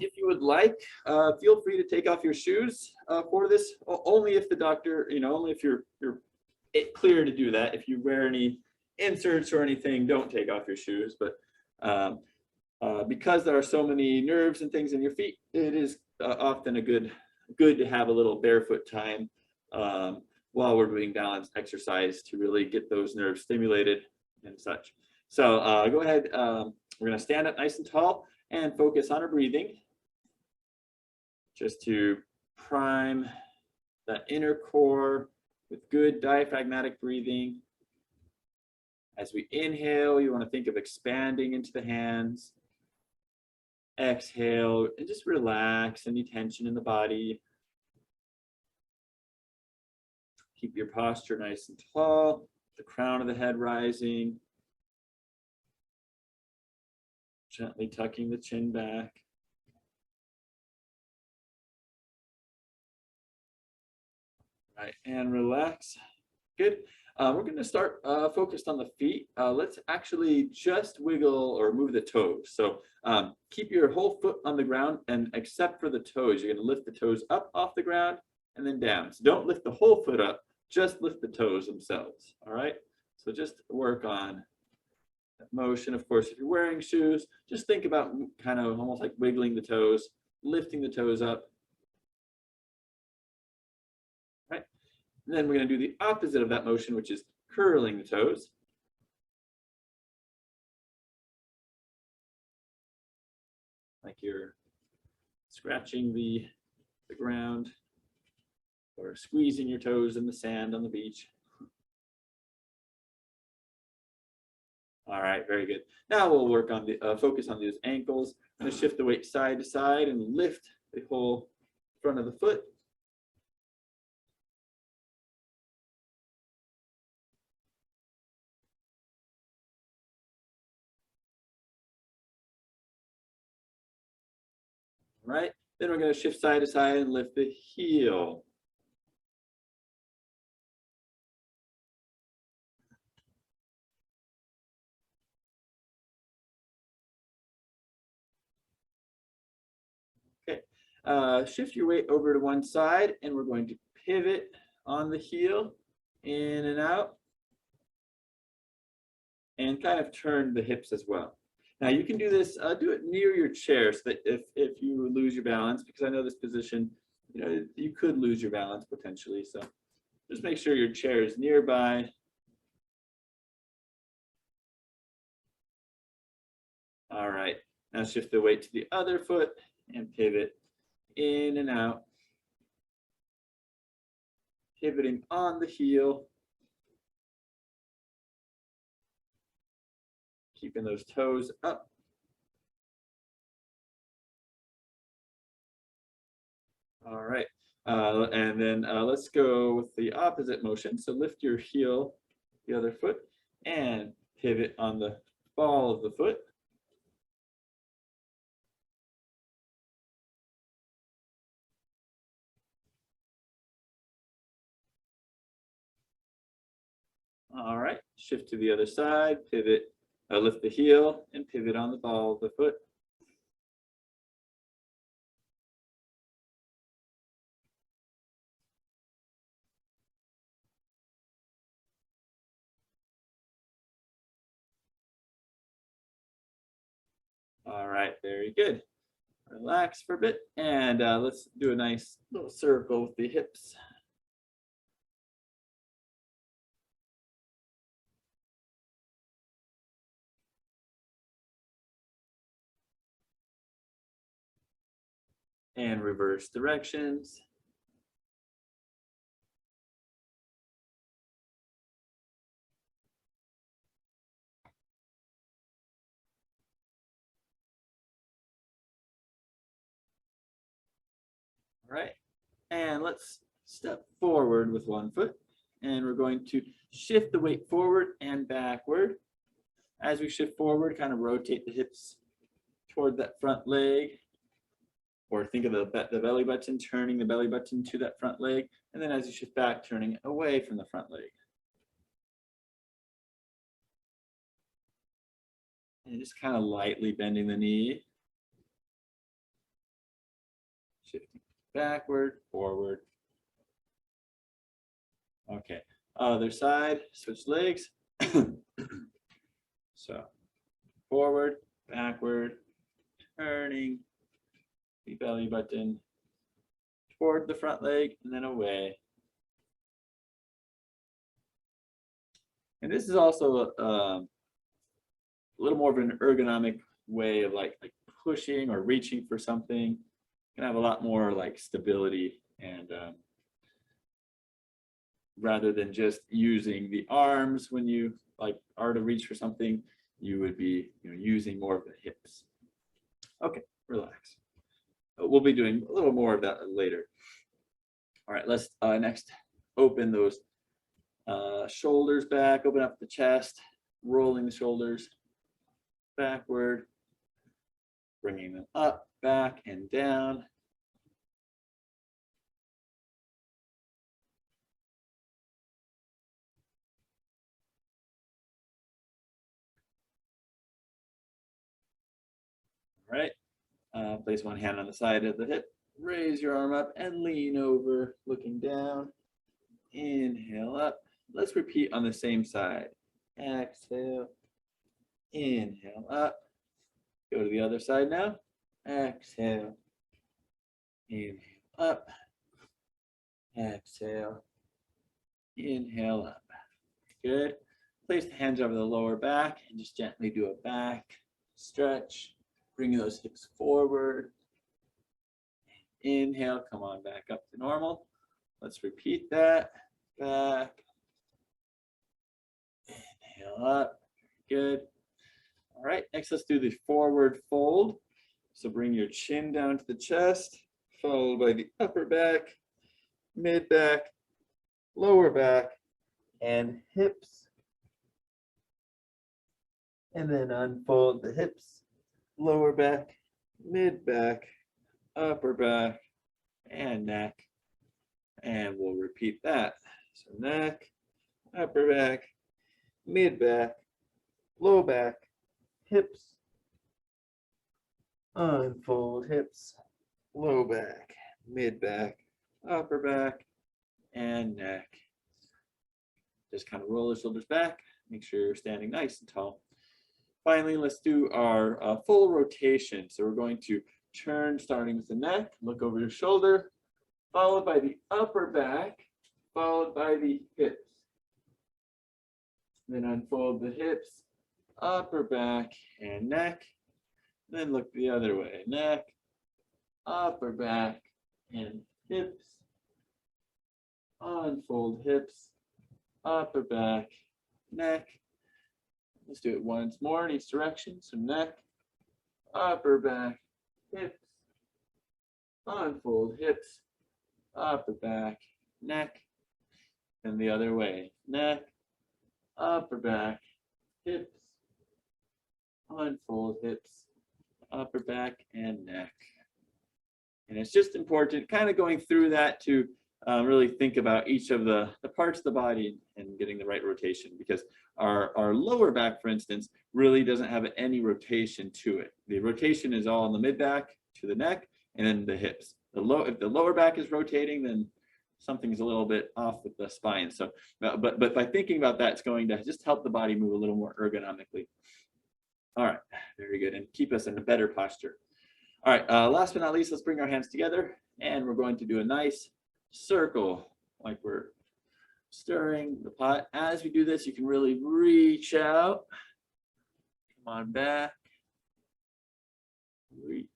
if you would like, feel free to take off your shoes for this. Only if the doctor, only if you're clear to do that. If you wear any inserts or anything, don't take off your shoes. But because there are so many nerves and things in your feet, it is often good to have a little barefoot time while we're doing balance exercise to really get those nerves stimulated and such. So go ahead. We're going to stand up nice and tall and focus on our breathing, just to prime that inner core with good diaphragmatic breathing. As we inhale, you want to think of expanding into the hands. Exhale and just relax any tension in the body. Keep your posture nice and tall, the crown of the head rising. Gently tucking the chin back. Right, and relax. Good. We're going to start focused on the feet. Let's actually just wiggle or move the toes. So keep your whole foot on the ground, and except for the toes, you're going to lift the toes up off the ground and then down. So don't lift the whole foot up, just lift the toes themselves. All right. So just work on that motion. Of course, if you're wearing shoes, just think about kind of almost like wiggling the toes, lifting the toes up. Right. And then we're going to do the opposite of that motion, which is curling the toes. Like you're scratching the ground or squeezing your toes in the sand on the beach. All right, very good. Now we'll work on the focus on those ankles. I'm going to shift the weight side to side and lift the whole front of the foot. All right, then we're going to shift side to side and lift the heel. Okay, shift your weight over to one side, and we're going to pivot on the heel, in and out, and kind of turn the hips as well. Now you can do this, do it near your chair, so that if you lose your balance, because I know this position, you could lose your balance potentially. So just make sure your chair is nearby. All right, now shift the weight to the other foot and pivot in and out. Pivoting on the heel. Keeping those toes up. All right, and then let's go with the opposite motion. So lift your heel, the other foot, and pivot on the ball of the foot. All right, shift to the other side, pivot, lift the heel, and pivot on the ball of the foot. All right, very good. Relax for a bit, and let's do a nice little circle with the hips. And reverse directions. All right, and let's step forward with one foot, and we're going to shift the weight forward and backward. As we shift forward, kind of rotate the hips toward that front leg, or think of the belly button, turning the belly button to that front leg, and then as you shift back, turning away from the front leg. And just kind of lightly bending the knee. shifting backward, forward. Okay, other side, switch legs. So forward, backward, turning the belly button toward the front leg and then away. And this is also a little more of an ergonomic way of like pushing or reaching for something. You can have a lot more like stability and rather than just using the arms when you like are to reach for something, you would be using more of the hips. Okay, relax. We'll be doing a little more of that later. All right, let's next open those shoulders back, open up the chest, rolling the shoulders backward, bringing them up, back, and down. All right, place one hand on the side of the hip, raise your arm up and lean over, looking down. Inhale up. Let's repeat on the same side. Exhale, inhale up. Go to the other side now. Exhale, inhale up. Exhale, inhale up. Good. Place the hands over the lower back and just gently do a back stretch. Bring those hips forward. Inhale, come on back up to normal. Let's repeat that. Back. Inhale up. Good. All right, next let's do the forward fold. So bring your chin down to the chest, followed by the upper back, mid back, lower back, and hips. And then unfold the hips, lower back, mid back, upper back, and neck. And we'll repeat that. So neck, upper back, mid back, low back, hips, unfold hips, low back, mid back, upper back, and neck. Just kind of roll the shoulders back. Make sure you're standing nice and tall. Finally, let's do our full rotation. So we're going to turn starting with the neck, look over your shoulder, followed by the upper back, followed by the hips. Then unfold the hips, upper back, and neck. Then look the other way. Neck, upper back, and hips. Unfold hips, upper back, neck. Let's do it once more in each direction. So neck, upper back, hips. Unfold hips, upper back, neck. And the other way. Neck, upper back, hips. Unfold hips, upper back, and neck. And it's just important kind of going through that to really think about each of the parts of the body and getting the right rotation, because our lower back, for instance, really doesn't have any rotation to it. The rotation is all in the mid back to the neck and then the hips. If the lower back is rotating, then something's a little bit off with the spine. So, but by thinking about that, it's going to just help the body move a little more ergonomically. All right, very good, and keep us in a better posture. All right, last but not least, let's bring our hands together, and we're going to do a nice circle, like we're stirring the pot. As we do this, you can really reach out. Come on back. Reach.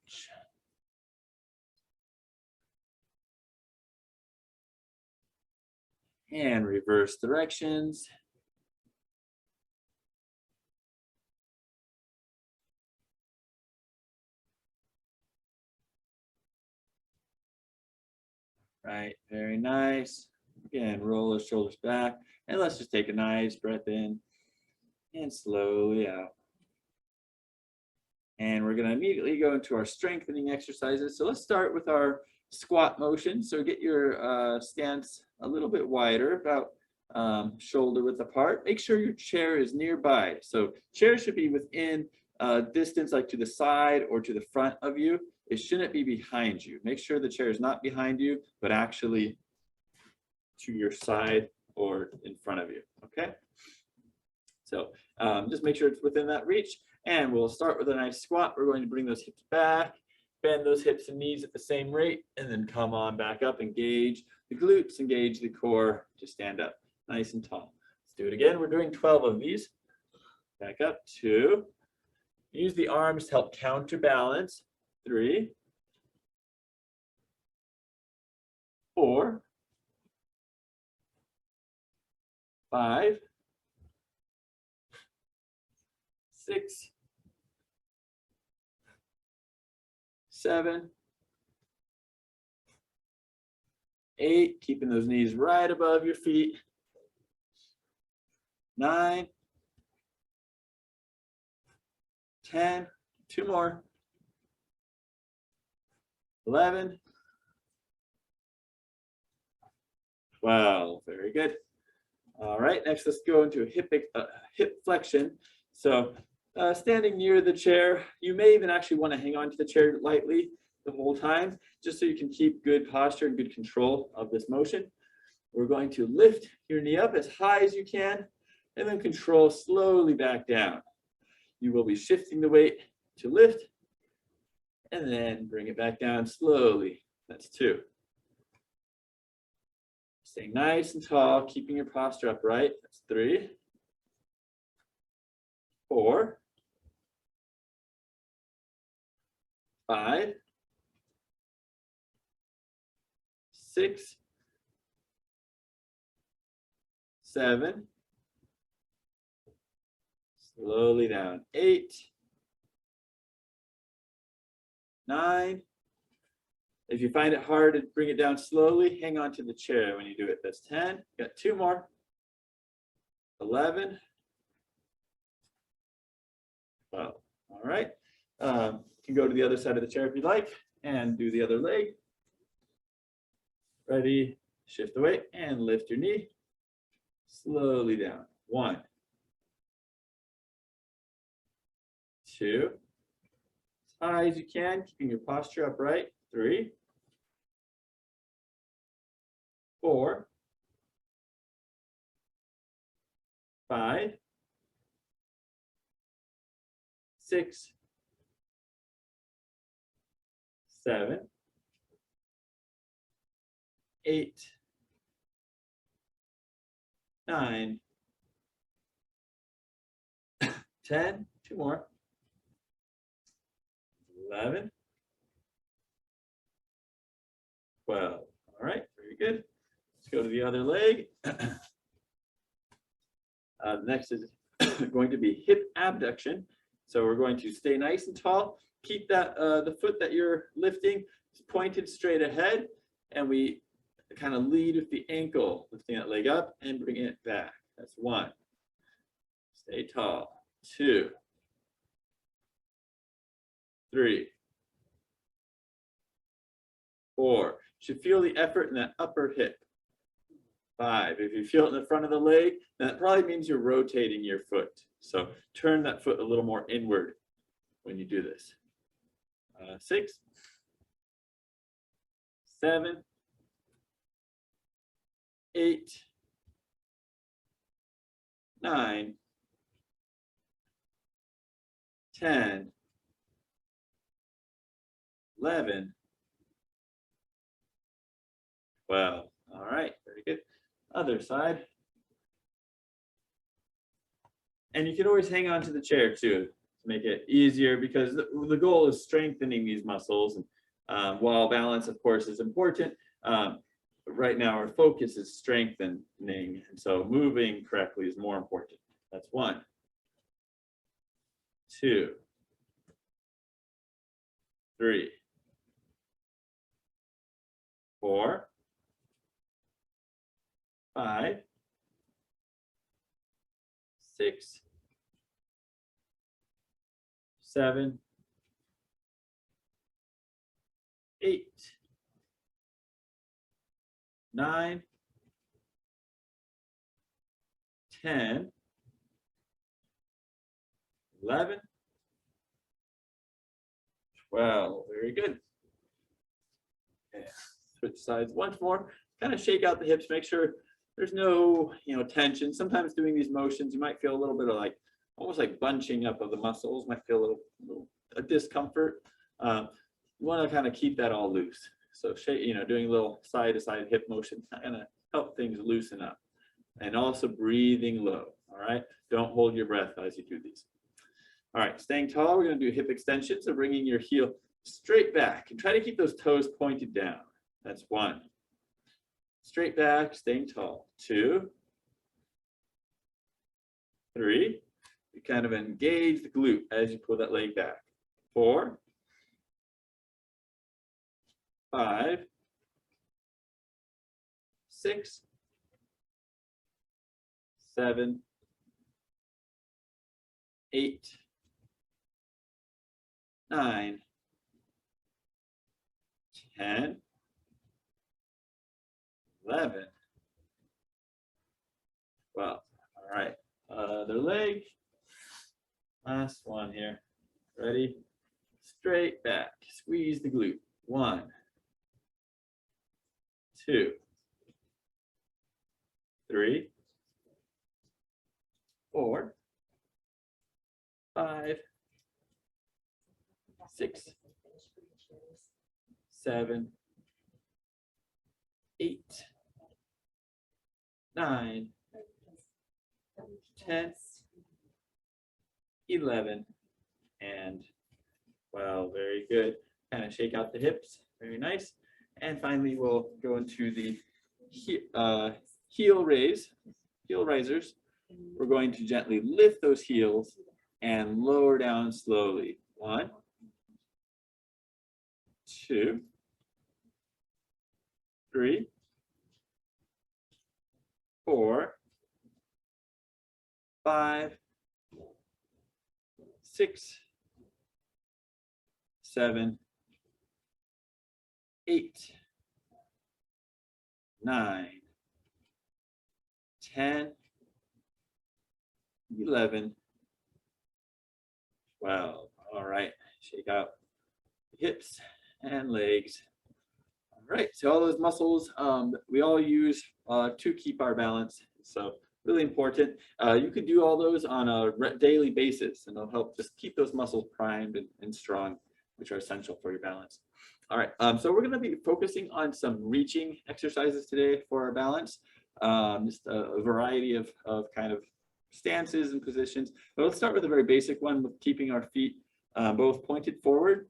And reverse directions. Right, very nice. Again, roll the shoulders back, and let's just take a nice breath in and slowly out. And we're going to immediately go into our strengthening exercises. So let's start with our squat motion. So get your stance a little bit wider, about shoulder width apart. Make sure your chair is nearby. So chair should be within distance, like to the side or to the front of you. it shouldn't be behind you. Make sure the chair is not behind you, but actually to your side or in front of you, okay? So just make sure it's within that reach, and we'll start with a nice squat. We're going to bring those hips back, bend those hips and knees at the same rate, and then come on back up, engage the glutes, engage the core to stand up nice and tall. Let's do it again. We're doing 12 of these. Back up, 2. Use the arms to help counterbalance. 3, 4, 5, 6, 7, 8, keeping those knees right above your feet. 9, 10, 2 more. 11, 12, very good. All right, next let's go into a hip flexion. So standing near the chair, you may even actually want to hang on to the chair lightly the whole time, just so you can keep good posture and good control of this motion. We're going to lift your knee up as high as you can, and then control slowly back down. You will be shifting the weight to lift, and then bring it back down slowly. That's 2. Stay nice and tall, keeping your posture upright. That's 3, 4, 5, 6, 7, slowly down. 8, 9. If you find it hard to bring it down slowly, hang on to the chair when you do it. That's 10. Got 2 more. 11. 12. All right. You can go to the other side of the chair if you'd like and do the other leg. Ready? Shift the weight and lift your knee. Slowly down. 1, 2. As high as you can, keeping your posture upright. 3, 4, 5, 6, 7, 8, 9, 10, 2 more. 11, 12. All right, very good. Let's go to the other leg. Next is going to be hip abduction. So we're going to stay nice and tall. Keep that the foot that you're lifting pointed straight ahead, and we kind of lead with the ankle, lifting that leg up and bringing it back. That's 1. Stay tall. 2, 3, 4. You should feel the effort in that upper hip. 5. If you feel it in the front of the leg, then that probably means you're rotating your foot. So turn that foot a little more inward when you do this. 6, 7, 8, 9, 10, 11, 12. All right, very good. Other side. And you can always hang on to the chair too to make it easier, because the goal is strengthening these muscles. And while balance, of course, is important, right now our focus is strengthening. And so moving correctly is more important. That's 1, 2, 3, 4, 5, 6, 7, 8, 9, 10, 11, Well, very good. Yeah. Switch sides once more. Kind of shake out the hips, make sure there's no, tension. Sometimes doing these motions, you might feel a little bit of like, almost like bunching up of the muscles, might feel a discomfort. You want to kind of keep that all loose. So doing a little side to side hip motion, kind of help things loosen up. And also breathing low, all right? Don't hold your breath as you do these. All right, staying tall, we're gonna do hip extension. So bringing your heel straight back and try to keep those toes pointed down. That's 1. Straight back, staying tall. 2, 3. You kind of engage the glute as you pull that leg back. 4, 5, 6, 7, 8, 9, 10, 11, 12. All right. Other leg. Last one here. Ready? Straight back. Squeeze the glute. 1, 2, 3, 4, 5, 6, 7, 8, 9, 10, 11, and 12. Very good. Kind of shake out the hips. Very nice. And finally, we'll go into the heel risers. We're going to gently lift those heels and lower down slowly. 1, 2, 3, 4, 5, 6, 7, 8, 9, 10, 11, 12. All right, shake out the hips and legs. All right, so all those muscles we all use to keep our balance. So really important. You can do all those on a daily basis, and it'll help just keep those muscles primed and strong, which are essential for your balance. All right, so we're going to be focusing on some reaching exercises today for our balance. Just a variety of kind of stances and positions. But let's start with a very basic one with keeping our feet both pointed forward.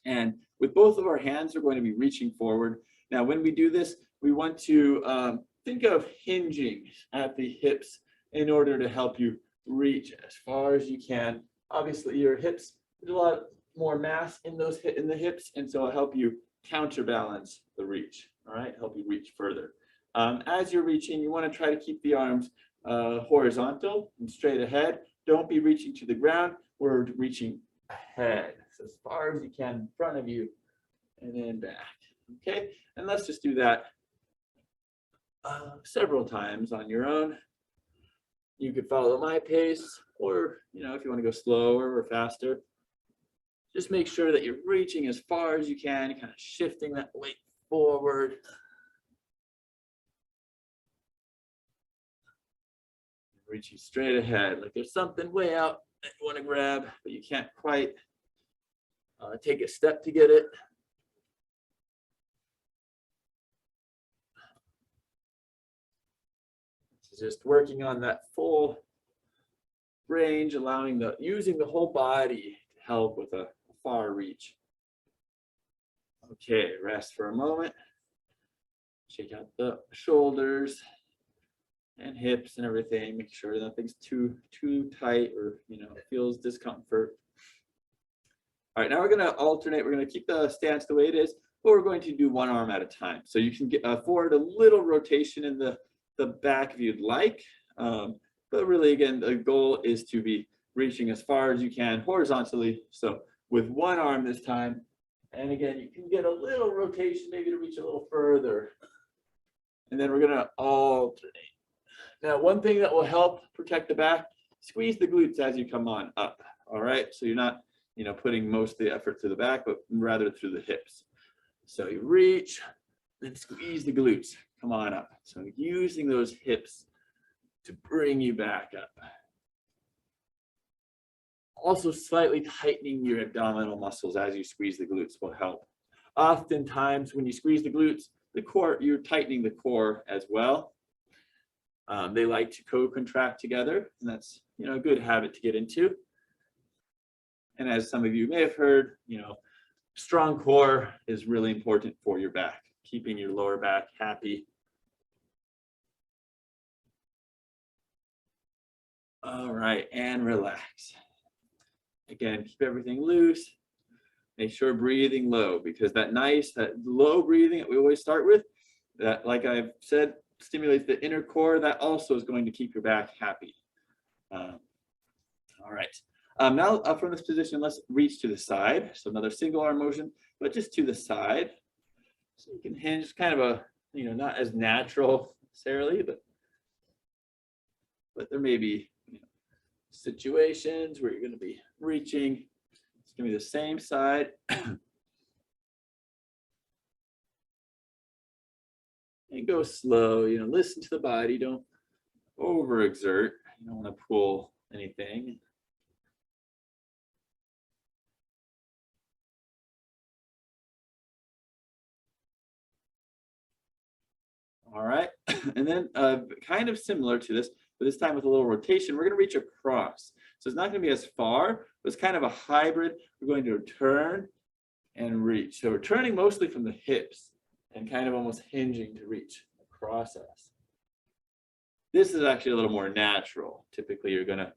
And with both of our hands, we're going to be reaching forward. Now, when we do this, we want to think of hinging at the hips in order to help you reach as far as you can. Obviously, your hips, there's a lot more mass in the hips, and so it'll help you counterbalance the reach. All right, help you reach further. As you're reaching, you want to try to keep the arms horizontal and straight ahead. Don't be reaching to the ground. We're reaching ahead, so as far as you can in front of you, and then back. Okay, and let's just do that several times on your own. You could follow my pace, or if you want to go slower or faster, just make sure that you're reaching as far as you can, kind of shifting that weight forward. Reaching straight ahead, like there's something way out that you want to grab, but you can't quite take a step to get it. Just working on that full range, using the whole body to help with a far reach. Okay, rest for a moment. Shake out the shoulders and hips and everything. Make sure nothing's too tight or feels discomfort. All right, now we're going to alternate. We're going to keep the stance the way it is, but we're going to do one arm at a time. So you can get forward a little rotation in the back if you'd like, but really, again, the goal is to be reaching as far as you can horizontally. So with one arm this time, and again, you can get a little rotation, maybe to reach a little further. And then we're going to alternate. Now, one thing that will help protect the back, squeeze the glutes as you come on up. All right, so you're not putting most of the effort through the back, but rather through the hips. So you reach, then squeeze the glutes. Come on up. So using those hips to bring you back up. Also slightly tightening your abdominal muscles as you squeeze the glutes will help. Oftentimes when you squeeze the glutes, the core, you're tightening the core as well. They like to co-contract together, and that's a good habit to get into. And as some of you may have heard, strong core is really important for your back, keeping your lower back happy. All right, and relax. Again, keep everything loose. Make sure breathing low, because that low breathing that we always start with, that, like I've said, stimulates the inner core. That also is going to keep your back happy. All right. Now from this position, let's reach to the side. So another single arm motion, but just to the side. So you can hinge, kind of a, not as natural necessarily, but there may be situations where you're going to be reaching. It's going to be the same side. And go slow, listen to the body. Don't overexert. You don't want to pull anything. All right, and then kind of similar to this, but this time with a little rotation, we're going to reach across. So it's not going to be as far, but it's kind of a hybrid. We're going to turn and reach. So we're turning mostly from the hips and kind of almost hinging to reach across us. This is actually a little more natural. Typically, you're gonna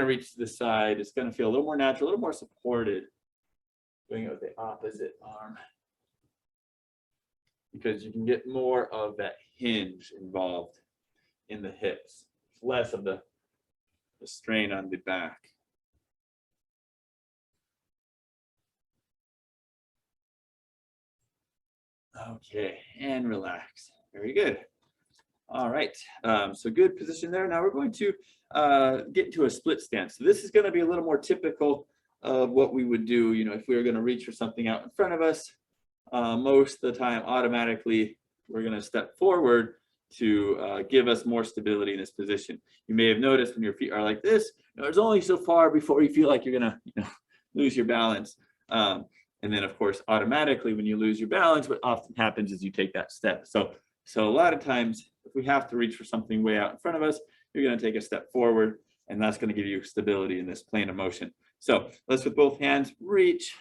reach to the side. It's going to feel a little more natural, a little more supported. Doing it with the opposite arm, because you can get more of that hinge involved in the hips, less of the strain on the back. Okay, and relax. Very good. All right, so good position there. Now we're going to get into a split stance. So this is going to be a little more typical of what we would do, if we were going to reach for something out in front of us. Most of the time, automatically, we're going to step forward to give us more stability in this position. You may have noticed when your feet are like this, there's only so far before you feel like you're going to lose your balance. And then, of course, automatically, when you lose your balance, what often happens is you take that step. So a lot of times, if we have to reach for something way out in front of us, you're going to take a step forward, and that's going to give you stability in this plane of motion. So let's, with both hands, reach,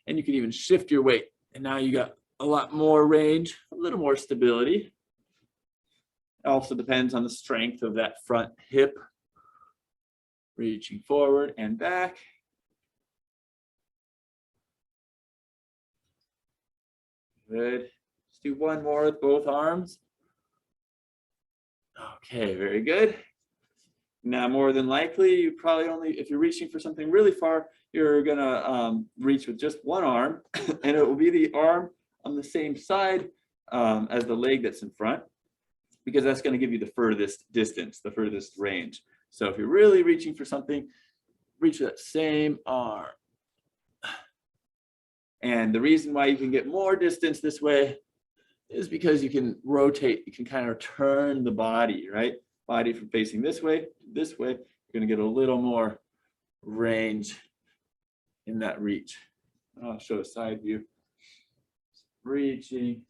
and you can even shift your weight. And now you got a lot more range, a little more stability. It also depends on the strength of that front hip. Reaching forward and back. Good. Let's do one more with both arms. Okay, very good. Now, more than likely, you probably only, if you're reaching for something really far, you're gonna reach with just one arm, and it will be the arm on the same side as the leg that's in front, because that's gonna give you the furthest distance, the furthest range. So if you're really reaching for something, reach that same arm. And the reason why you can get more distance this way is because you can rotate, you can kind of turn the body, right? Body from facing this way, you're gonna get a little more range in that reach. I'll show a side view. Reaching.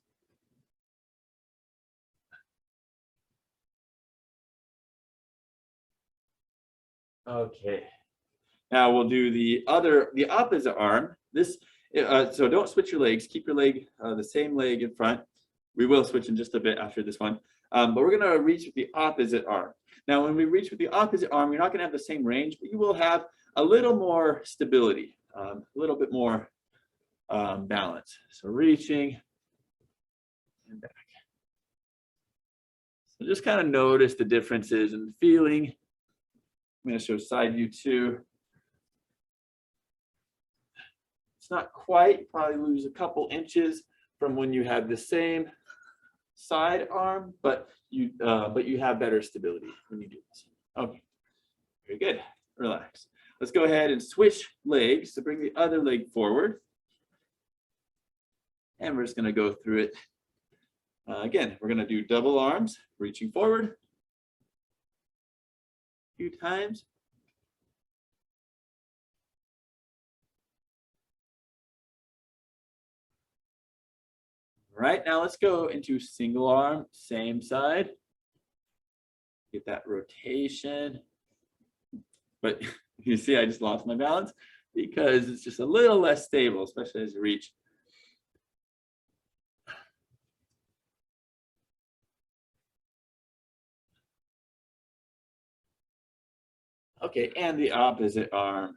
Okay. Now we'll do the opposite arm. So don't switch your legs. Keep your leg, the same leg in front. We will switch in just a bit after this one. But we're going to reach with the opposite arm. Now, when we reach with the opposite arm, you're not going to have the same range, but you will have a little more stability, a little bit more balance. So reaching and back. So just kind of notice the differences in the feeling. I'm going to show side view too. It's not quite, you probably lose a couple inches from when you have the same side arm, but you have better stability when you do this. Okay, very good. Relax. Let's go ahead and switch legs to bring the other leg forward. And we're just going to go through it. Again, we're going to do double arms, reaching forward a few times. Right, now let's go into single arm, same side. Get that rotation. But you see, I just lost my balance because it's just a little less stable, especially as you reach. Okay, and the opposite arm.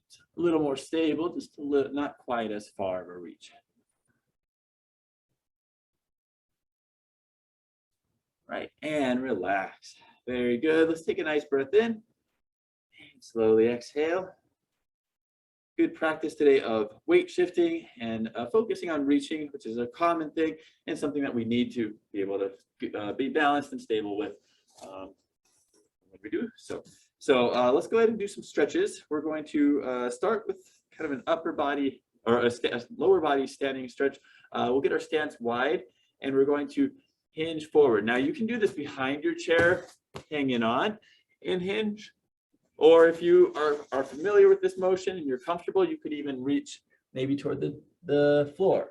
It's a little more stable, just a little, not quite as far of a reach. Right, and relax. Very good. Let's take a nice breath in and slowly exhale. Good practice today of weight shifting and focusing on reaching, which is a common thing and something that we need to be able to be balanced and stable with when we do. So let's go ahead and do some stretches. We're going to start with kind of an upper body or a lower body standing stretch. We'll get our stance wide and we're going to hinge forward. Now you can do this behind your chair, hanging on and hinge. Or if you are familiar with this motion and you're comfortable, you could even reach maybe toward the floor.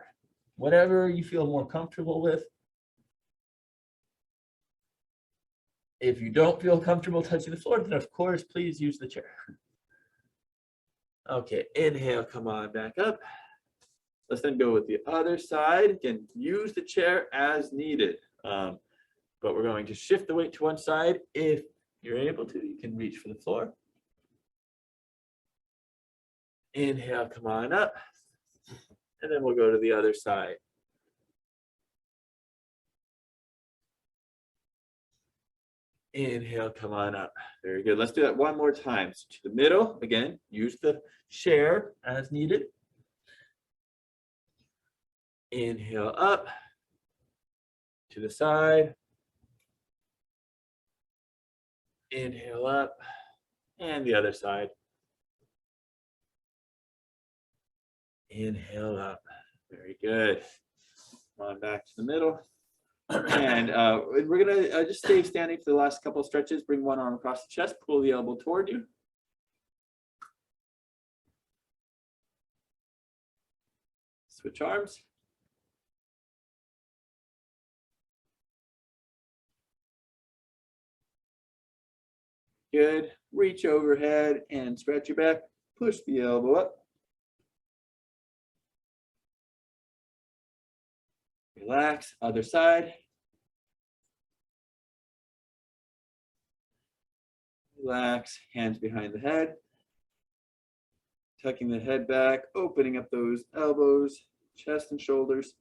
Whatever you feel more comfortable with. If you don't feel comfortable touching the floor, then of course, please use the chair. Okay, inhale, come on back up. Let's then go with the other side. Again, use the chair as needed. But we're going to shift the weight to one side. If you're able to, you can reach for the floor. Inhale, come on up. And then we'll go to the other side. Inhale, come on up. Very good. Let's do that one more time. So to the middle, again, use the chair as needed. Inhale up. To the side. Inhale up. And the other side. Inhale up. Very good. Come on back to the middle. And we're going to just stay standing for the last couple of stretches. Bring one arm across the chest. Pull the elbow toward you. Switch arms. Good. Reach overhead and stretch your back. Push the elbow up. Relax. Other side. Relax. Hands behind the head. Tucking the head back. Opening up those elbows, chest and shoulders.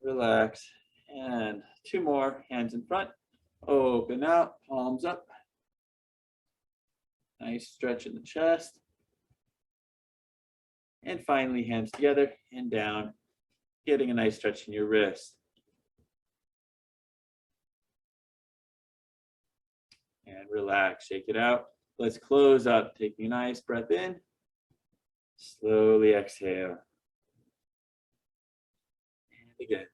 Relax. And two more. Hands in front. Open out. Palms up. Nice stretch in the chest. And finally, hands together and down. Getting a nice stretch in your wrist. And relax, shake it out. Let's close up, taking a nice breath in. Slowly exhale. And again.